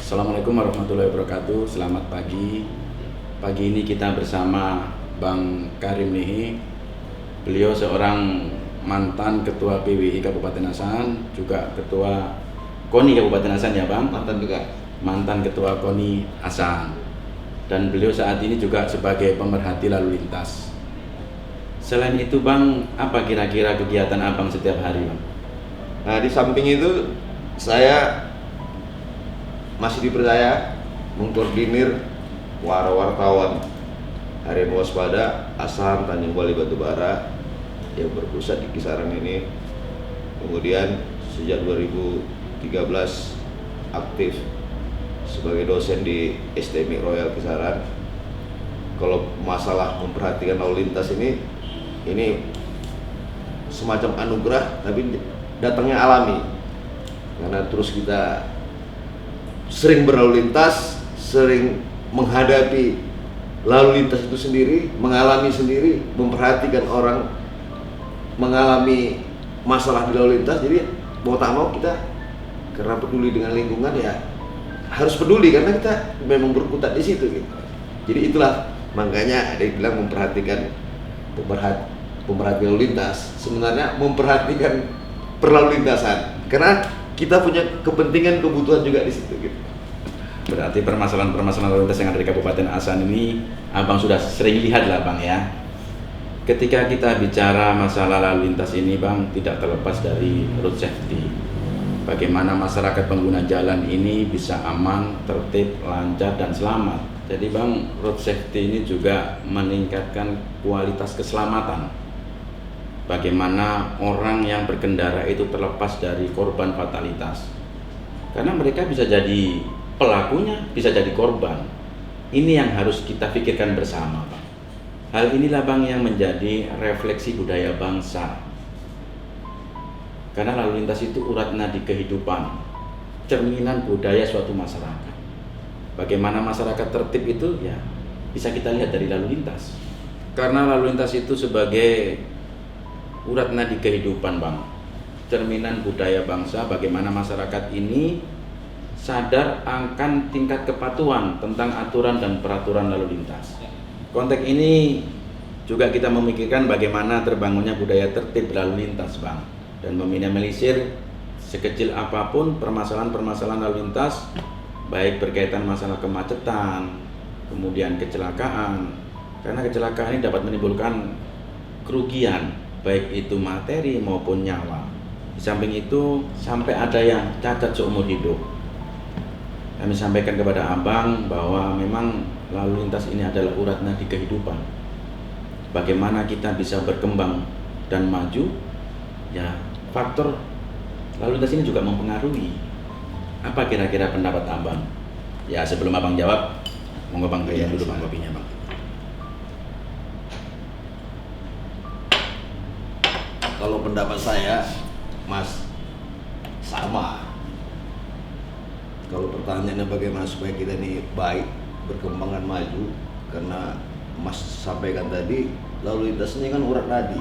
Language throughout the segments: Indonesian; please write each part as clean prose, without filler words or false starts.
Assalamualaikum warahmatullahi wabarakatuh. Selamat pagi. Pagi ini kita bersama Bang Karim Nihi. Beliau seorang mantan Ketua PWI Kabupaten Asahan, juga Ketua KONI Kabupaten Asahan ya Bang? Mantan juga. Mantan Ketua KONI Asahan. Dan beliau saat ini juga sebagai pemerhati lalu lintas. Selain itu Bang, apa kira-kira kegiatan Abang setiap hari Bang? Nah, di samping itu saya masih dipercaya mengkoordinir wartawan Harian Waspada Asahan Tanjung Balai Batubara yang berpusat di kisaran ini. Kemudian sejak 2013 aktif sebagai dosen di STMI Royal Kisaran. Kalau masalah memperhatikan lalu lintas ini semacam anugerah, tapi datangnya alami karena terus kita sering berlalu lintas, sering menghadapi lalu lintas itu sendiri, mengalami sendiri, memperhatikan orang mengalami masalah di lalu lintas. Jadi mau tak mau kita karena peduli dengan lingkungan ya harus peduli karena kita memang berkutat di situ gitu. Jadi itulah makanya ada yang bilang memperhatikan pemerhati lalu lintas, sebenarnya memperhatikan perlalu lintasan karena kita punya kepentingan kebutuhan juga di situ gitu. Berarti permasalahan lalu lintas yang ada di Kabupaten Asahan ini Abang sudah sering lihat lah Bang ya. Ketika kita bicara masalah lalu lintas ini Bang, tidak terlepas dari road safety. Bagaimana masyarakat pengguna jalan ini bisa aman, tertib, lancar dan selamat. Jadi Bang, road safety ini juga meningkatkan kualitas keselamatan. Bagaimana orang yang berkendara itu terlepas dari korban fatalitas. Karena mereka bisa jadi pelakunya, bisa jadi korban. Ini yang harus kita pikirkan bersama, Pak. Hal inilah Bang yang menjadi refleksi budaya bangsa. Karena lalu lintas itu urat nadi kehidupan, cerminan budaya suatu masyarakat. Bagaimana masyarakat tertib itu ya bisa kita lihat dari lalu lintas. Karena lalu lintas itu sebagai urat nadi kehidupan Bang, cerminan budaya bangsa, bagaimana masyarakat ini sadar akan tingkat kepatuhan tentang aturan dan peraturan lalu lintas. Konteks ini juga kita memikirkan bagaimana terbangunnya budaya tertib lalu lintas Bang, dan meminimalisir sekecil apapun permasalahan-permasalahan lalu lintas, baik berkaitan masalah kemacetan, kemudian kecelakaan, karena kecelakaan ini dapat menimbulkan kerugian baik itu materi maupun nyawa. Di samping itu sampai ada yang cacat seumur hidup. Kami sampaikan kepada Abang bahwa memang lalu lintas ini adalah urat nadi kehidupan. Bagaimana kita bisa berkembang dan maju, ya faktor lalu lintas ini juga mempengaruhi. Apa kira-kira pendapat Abang? Ya sebelum Abang jawab, monggo Bang bayar dulu Bang kopinya Bang. Kalau pendapat saya, Mas, sama. Kalau pertanyaannya bagaimana supaya kita ini baik, berkembang dan maju, karena Mas sampaikan tadi, lalu lintasnya kan urat nadi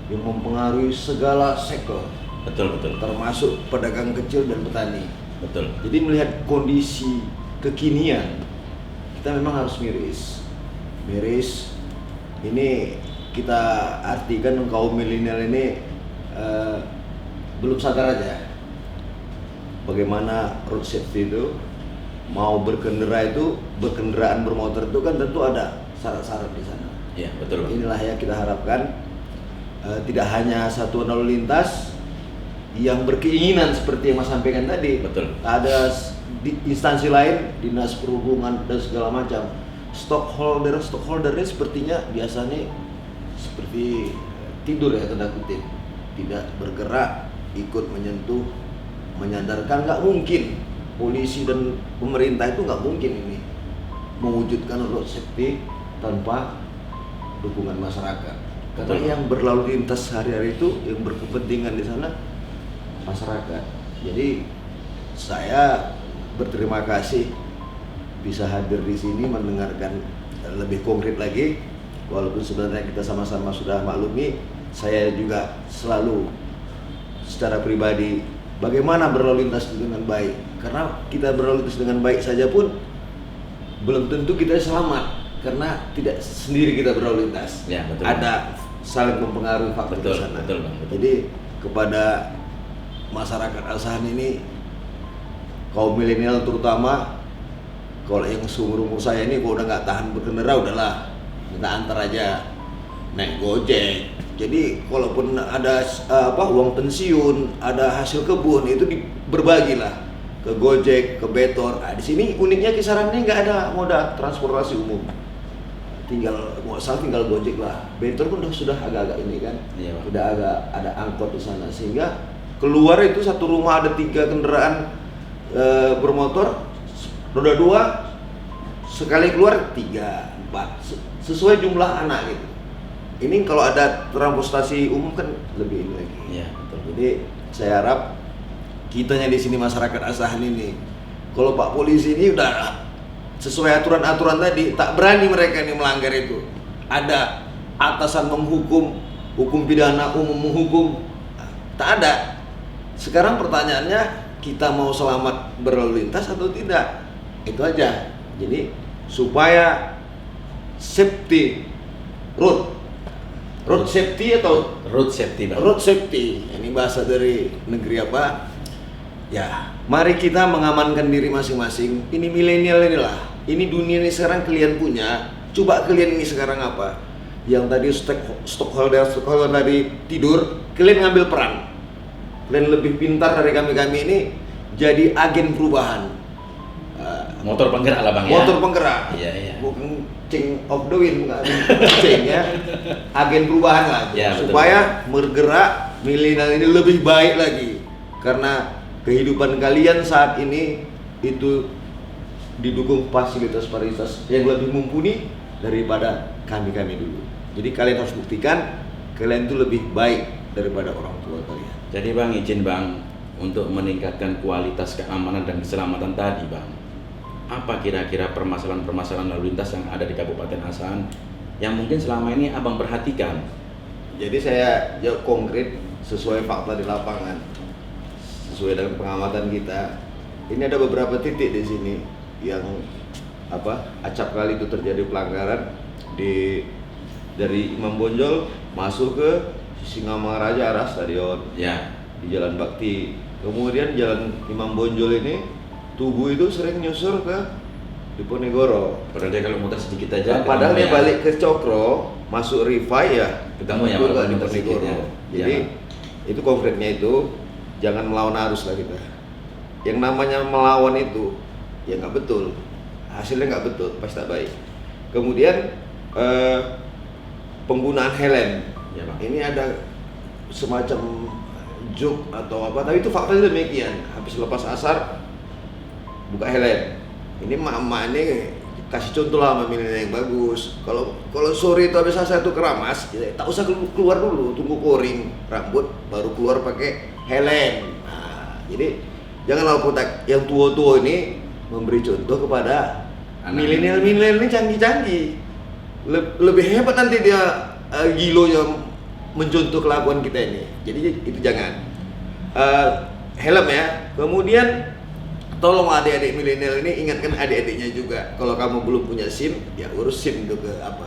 yang mempengaruhi segala sektor. Betul. Termasuk pedagang kecil dan petani. Betul. Jadi melihat kondisi kekinian, kita memang harus miris. Ini kita artikan kaum milenial ini belum sadar aja bagaimana road safety itu. Mau berkendaraan bermotor itu kan tentu ada syarat-syarat di sana. Iya, betul. Inilah yang kita harapkan, tidak hanya satuan lalu lintas yang berkeinginan seperti yang Mas sampaikan tadi. Betul. Ada di instansi lain, dinas perhubungan dan segala macam. Stockholdernya sepertinya biasanya seperti tidur ya, tanda kutip, tidak bergerak, ikut menyentuh, menyadarkan. Nggak mungkin polisi dan pemerintah itu nggak mungkin ini mewujudkan road safety tanpa dukungan masyarakat. Karena Betul. yang berlalu lintas sehari-hari itu yang berkepentingan di sana masyarakat. Jadi saya berterima kasih bisa hadir di sini mendengarkan lebih konkret lagi. Walaupun sebenarnya kita sama-sama sudah maklumi, saya juga selalu secara pribadi bagaimana berlalu lintas dengan baik. Karena kita berlalu lintas dengan baik saja pun belum tentu kita selamat, karena tidak sendiri kita berlalu lintas. Ya, betul. Ada saling mempengaruhi faktor di sana. Betul, Bang. Betul. Jadi kepada masyarakat Asahan ini, kaum milenial terutama, kalau yang seumur saya ini kalau udah nggak tahan berkendara, udahlah kita antar aja naik Gojek. Jadi kalaupun ada uang pensiun, ada hasil kebun, itu berbagilah ke Gojek, ke Betor. Nah, di sini uniknya kisarannya nggak ada moda transportasi umum, tinggal Gojek lah. Betor pun sudah agak-agak ini kan, Iya, Bang. udah agak ada angkot di sana, sehingga keluar itu satu rumah ada 3 kendaraan bermotor, roda 2, sekali keluar 3, 4, sesuai jumlah anak gitu. Ini kalau ada transportasi umum kan lebih ini lagi. Iya, betul. Jadi saya harap kitanya di sini, masyarakat Asahan ini, kalau Pak Polisi ini udah sesuai aturan-aturan tadi, tak berani mereka ini melanggar itu. Ada atasan menghukum, hukum pidana umum menghukum, tak ada. Sekarang pertanyaannya, kita mau selamat berlalu lintas atau tidak? Itu aja. Jadi supaya safety road safety atau Road safety, Bang. road safety, ini bahasa dari negeri apa? Ya, mari kita mengamankan diri masing-masing. Ini milenial inilah. Ini dunia ini sekarang kalian punya. Coba kalian ini sekarang apa? Yang tadi stockholder tadi tidur, kalian ngambil peran. Kalian lebih pintar dari kami ini, jadi agen perubahan. Motor penggerak lah, Bang, ya. Motor penggerak. Iya. Bukan king of the wind, bukan king ya. Agen perubahan lah. Ya, betul. Supaya bergerak milenial ini lebih baik lagi. Karena kehidupan kalian saat ini itu didukung fasilitas-fasilitas yang lebih mumpuni daripada kami dulu. Jadi kalian harus buktikan kalian itu lebih baik daripada orang tua kalian. Jadi, Bang, izin, Bang, untuk meningkatkan kualitas keamanan dan keselamatan tadi, Bang, apa kira-kira permasalahan-permasalahan lalu lintas yang ada di Kabupaten Asahan yang mungkin selama ini Abang perhatikan? Jadi saya jawab konkret sesuai fakta di lapangan, sesuai dengan pengamatan kita. Ini ada beberapa titik di sini yang acap kali itu terjadi pelanggaran dari Imam Bonjol masuk ke Singamangaraja arah stadion, Ya. di Jalan Bakti. Kemudian Jalan Imam Bonjol ini Tugu itu sering nyusur ke Diponegoro. Padahal dia kalau muter sedikit aja. Padahal dia ketemu ya. balik ke Cokro, masuk Rifai ya, Ketemu ya, juga walaupun di muter sedikit Diponegoro. ya. Jadi Iya. itu konkretnya itu jangan melawan arus lah kita. Yang namanya melawan itu ya nggak betul, hasilnya nggak betul, pasti tak baik. Kemudian penggunaan helm. Ya, Bang. Ini ada semacam joke atau apa, tapi itu faktanya demikian. Habis lepas asar buka helm. Ini emak-emak ini kasih contoh lah sama milenial yang bagus. Kalau sore itu habis asar itu keramas, ya, tak usah keluar dulu, tunggu kering rambut baru keluar pakai helm. Nah, jadi janganlah kotak yang tua-tua ini memberi contoh kepada milenial ini canggih-canggih. Lebih hebat nanti dia gilonya mencontoh kelakuan kita ini. Jadi itu jangan. Helm ya. Kemudian tolong adik-adik milenial ini ingatkan adik-adiknya juga, kalau kamu belum punya SIM, ya urus SIM itu ke apa.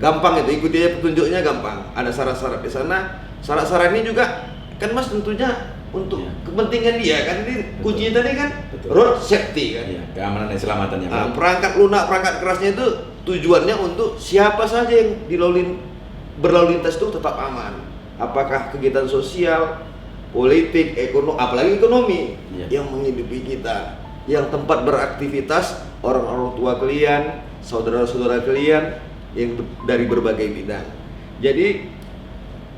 Gampang itu, ikuti aja petunjuknya gampang. Ada syarat-syarat di sana. Syarat-syarat ini juga kan Mas tentunya untuk Ya. kepentingan dia kan, ini Betul. kuncinya tadi kan Betul. road safety kan. Iya, keamanan dan keselamatannya, Nah, Bang. perangkat lunak, perangkat kerasnya itu tujuannya untuk siapa saja yang berlalu lintas itu tetap aman. Apakah kegiatan sosial, politik, ekonomi, apalagi ekonomi Iya. yang menghidupi kita, yang tempat beraktivitas orang-orang tua kalian, saudara-saudara kalian yang dari berbagai bidang. Jadi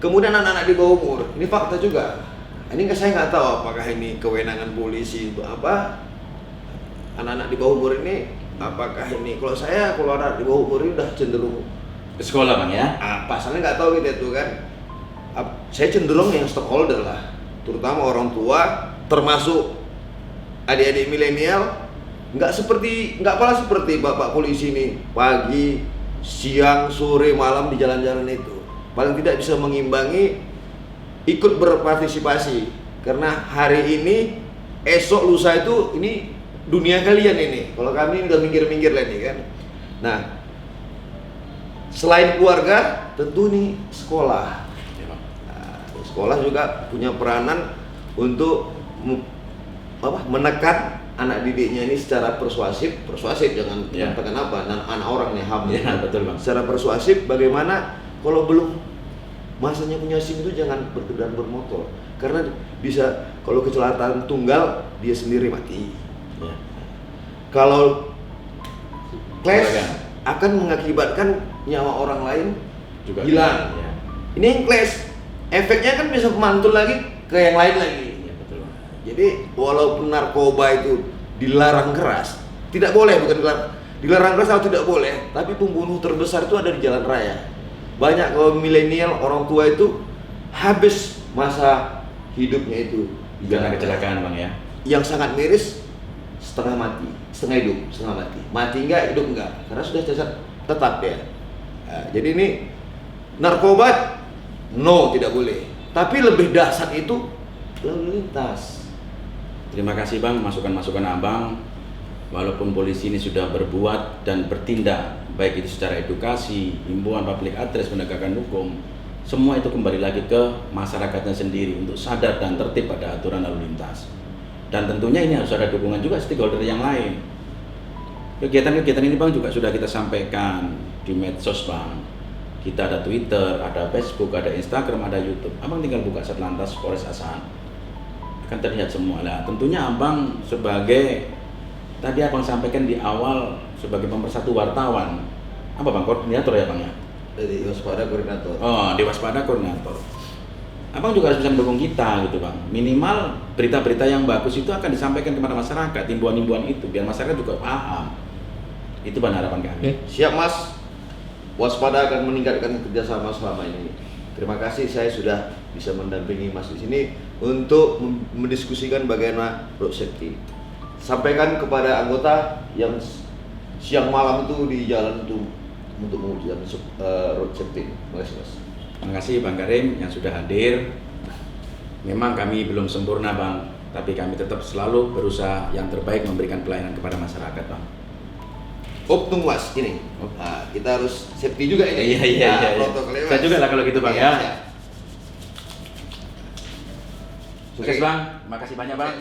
kemudian anak-anak di bawah umur, ini fakta juga. Ini saya nggak tahu apakah ini kewenangan polisi untuk apa. Anak-anak di bawah umur ini, apakah ini? Kalau anak di bawah umur ini udah cenderung Ke sekolah, Bang, ya. pasalnya nggak tahu gitu tuh kan. Saya cenderung yang stockholder lah, terutama orang tua, termasuk adik-adik milenial. Nggak pala seperti bapak polisi ini pagi, siang, sore, malam di jalan-jalan itu. Paling tidak bisa mengimbangi, ikut berpartisipasi Karena hari ini, esok lusa itu ini dunia kalian ini. Kalau kami udah minggir-minggir lah ini kan. Nah, selain keluarga, tentu nih sekolah. Ya, Bang. Nah, sekolah juga punya peranan untuk menekan anak didiknya ini secara persuasif jangan Ya. tekan apa, anak orang nih ham. Ya, betul, Bang. Secara persuasif bagaimana kalau belum masanya punya SIM itu jangan berkendaraan bermotor, karena bisa kalau kecelakaan tunggal dia sendiri mati. Ya. Kalau clash Keluarga. akan mengakibatkan nyawa orang lain Juga hilang. Ya. Ini yang clash, efeknya kan bisa mantul lagi ke yang lain lagi. Ya, betul, Bang. Jadi walaupun narkoba itu dilarang keras, tidak boleh, bukan dilarang keras atau tidak boleh, tapi pembunuh terbesar itu ada di jalan raya. Banyak kaum milenial, orang tua itu habis masa hidupnya itu di Karena jalan kecelakaan, raya. Bang ya. Yang sangat miris, setengah mati, setengah hidup, setengah mati. Mati enggak, hidup enggak, karena sudah cacat tetap ya. Nah, jadi ini narkoba, no, tidak boleh. Tapi lebih dahsyat itu lalu lintas. Terima kasih Bang, masukan-masukan Abang. Walaupun polisi ini sudah berbuat dan bertindak, baik itu secara edukasi, himbauan public address, penegakan hukum, semua itu kembali lagi ke masyarakatnya sendiri untuk sadar dan tertib pada aturan lalu lintas. Dan tentunya ini harus ada dukungan juga stakeholder yang lain. Kegiatan-kegiatan ini Bang juga sudah kita sampaikan di medsos Bang. Kita ada Twitter, ada Facebook, ada Instagram, ada YouTube. Abang tinggal buka Satlantas Polres Asahan, akan terlihat semua lah. Tentunya Abang sebagai, tadi Abang sampaikan di awal, sebagai pemersatu wartawan, apa Bang, koordinator ya Bang ya? Jadi waspada koordinator. Oh, di waspada koordinator. Abang juga harus bisa mendukung kita gitu Bang. Minimal berita-berita yang bagus itu akan disampaikan kepada masyarakat, himbauan-himbauan itu, biar masyarakat juga paham. Itu Bang harapan kami. Siap Mas. Waspada akan meningkatkan kerjasama selama ini. Terima kasih, saya sudah bisa mendampingi Mas di sini untuk mendiskusikan bagaimana road safety. Sampaikan kepada anggota yang siang malam itu di jalan itu untuk mewujudkan road safety. Terima kasih Mas. Terima kasih Bang Karim yang sudah hadir. Memang kami belum sempurna Bang, tapi kami tetap selalu berusaha yang terbaik memberikan pelayanan kepada masyarakat Bang. Tunggu Mas, ini. Nah, kita harus safety juga ini. Iya. Protokolnya, Mas. Saya juga lah kalau gitu Bang ya. Siap. Sukses Bang, terima kasih banyak Bang.